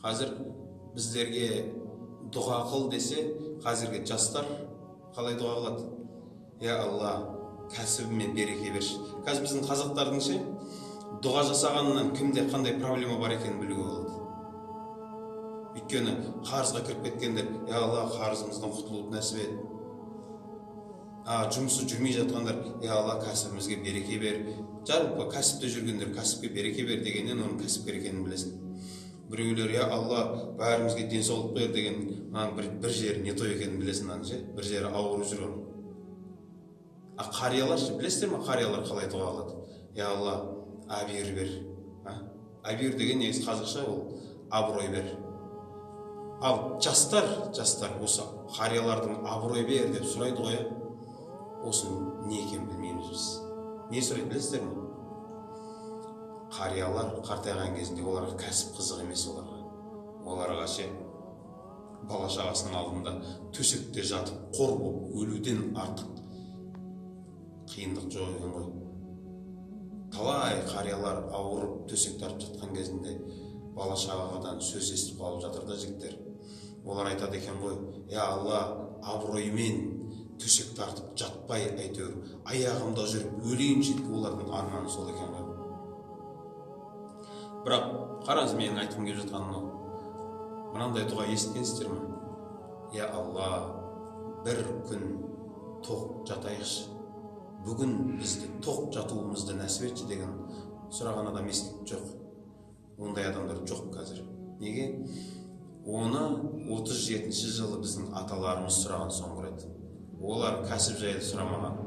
Қазір біздерге дұға қыл десе, қазіргі жастар қалай дұға қылады? Я Алла, кәсібіме береке берші. Қазір біздің қазақтардың ше, дұға жасағаннан кімде қандай проблема бар екенін білуге болады. Өйткені қарызға кіріп кеткендер, я Алла, қарызымыздан құтылуды нәсіп ет. Жұмысы жүрмей жатқандар, я Алла, кәсібімізге береке бер. Жалпы кәсіпте жүргендер, кәсіпке береке бер дегеннен оның кәсіпкер екенін білесің. Біреулер, я Алла, бәрімізге денсаулық бер деген бір жері не той екенін білесің, бір жері ауырып жүрген. Қариялар, білесіздер ме, қариялар қалай дұға қылады? Я Алла, абир бер. Абир деген негізі қазақша ол абырой бер. Ал жастар осы қариялардың абырой бер деп сұрайды ғой. Осының не екенін білмейміз біз. Не сұрайды білесіздер ме? Қариялар қартайған кезінде оларға кәсіп қызық емес оларға. Оларға ше бала шағасының алдында төсекте жатып қор болып өлуден артық қиындық жоқ екен ғой. Талай қариялар ауырып төсек тартып жатқан кезінде бала шағадан сөз естіп қалып жатыр да жігіттер. Олар айтады екен ғой, я Алла, абыроймен төсек тартып жатпай әйтеуір аяғымда жүріп өлейінші, олардың арманы сол екен ғой. Бірақ қараңыз, менің айтқым келіп жатқаным мынандай дұға естігенсіздер ме? Я Алла, бір күн тоқ жатайықшы. Бүгін бізді тоқ жатуымызды нәсіп етші деген сұраған адам естіп жоқ. Ондай адамдар жоқ қазір. Неге? Оны 37-ші жылы біздің аталарымыз сұраған соң көреді. Олар кәсіп жайлы сұрамаған.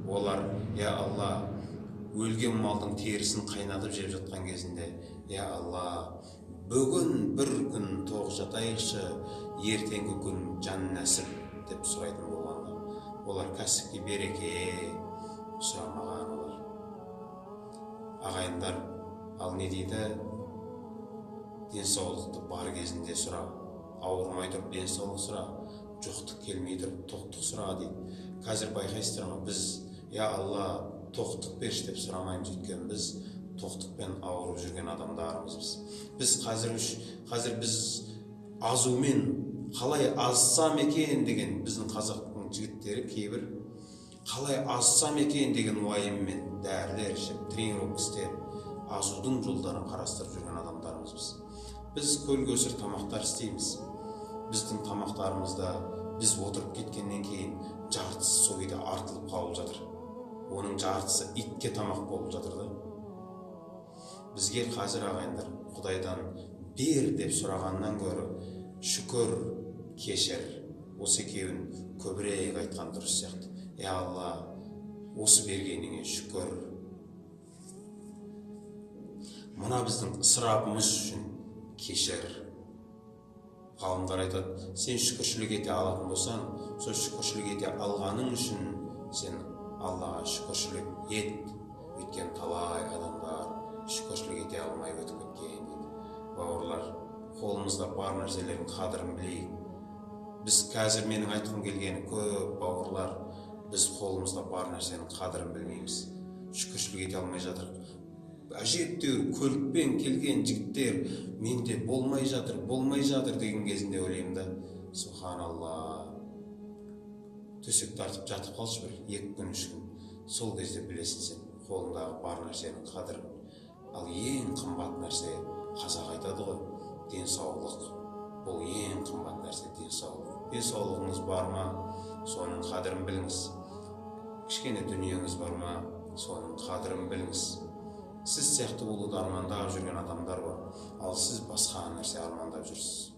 Олар, я Алла, өлген малдың терісін қайнатып жеп жатқан кезінде, я Алла, бүгін бір күн тоқ жатайықшы, ертеңгі күн жан нәсіп деп сұрайтын болғанда. Олар кәсіпке береке сұрамаған олар. Ағайындар, ал не дейді? Денсаулықты бар кезінде сұра, ауырмай тұрып денсаулық сұра, жоқтық келмей тұрып тоқтық сұра дейді. Қазір байқайсыздар ма, біз, я Алла, тоқтық берші деп сұрамаймыз, өйткені біз тоқтықпен ауырып жүрген адамдарымыз. Біз қазір біз азумен қалай азсам екен деген біздің қазақтың жігіттері кейбір қалай азсам екен деген уайыммен дәрілер ішіп, тренировка істеп, азудың жолдарын қарастырып жүрген адамдарымыз. Біз көл-көсір тамақтар істейміз. Біздің тамақтарымызда біз отырып кеткеннен кейін жартысы сол күйде артылып қалып жатыр. Оның жартысы итке тамақ болып жатыр да. Бізге қазір ағайындар, Құдайдан бер деп сұрағаннан гөрі шүкір, кешір, осы екеуін көбірек айтқан дұрыс сияқты. Я Алла, осы бергеніңе шүкір. Мына біздің ысырабымыз үшін кешір. Ғалымдар айтады, сен шүкіршілік ете алатын болсаң, сол шүкіршілік ете алғаның үшін сен Аллаға шүкіршілік ет. Өйткені талай адамдар шүкіршілік ете алмай өтіп кеткен дейді. Бауырлар, қолымызда бар нәрселердің қадірін білейік. Біз қазір менің айтқым келгені көп бауырлар, біз қолымызда бар нәрсенің қадірін білмейміз. Шүкіршілік ете алмай жатыр. Әжептәуір көлікпен келген жігіттер менде болмай жатыр деген кезінде ойлаймын да, субханалла, төсек тартып жатып қалшы бір 2 күн 3 күн, сол кезде білесің сен қолыңдағы бар нәрсенің қадірін. Ал ең қымбат нәрсе, қазақ айтады ғой, денсаулық. Бұл ең қымбат нәрсе, денсаулық. Денсаулығыңыз бар ма, соның қадірін біліңіз. Кішкене дүниеңіз бар ма, соның қадірін біліңіз. Сіз сияқты болуды армандап жүрген адамдар бар, ал сіз басқа нәрсе армандап жүрсіз.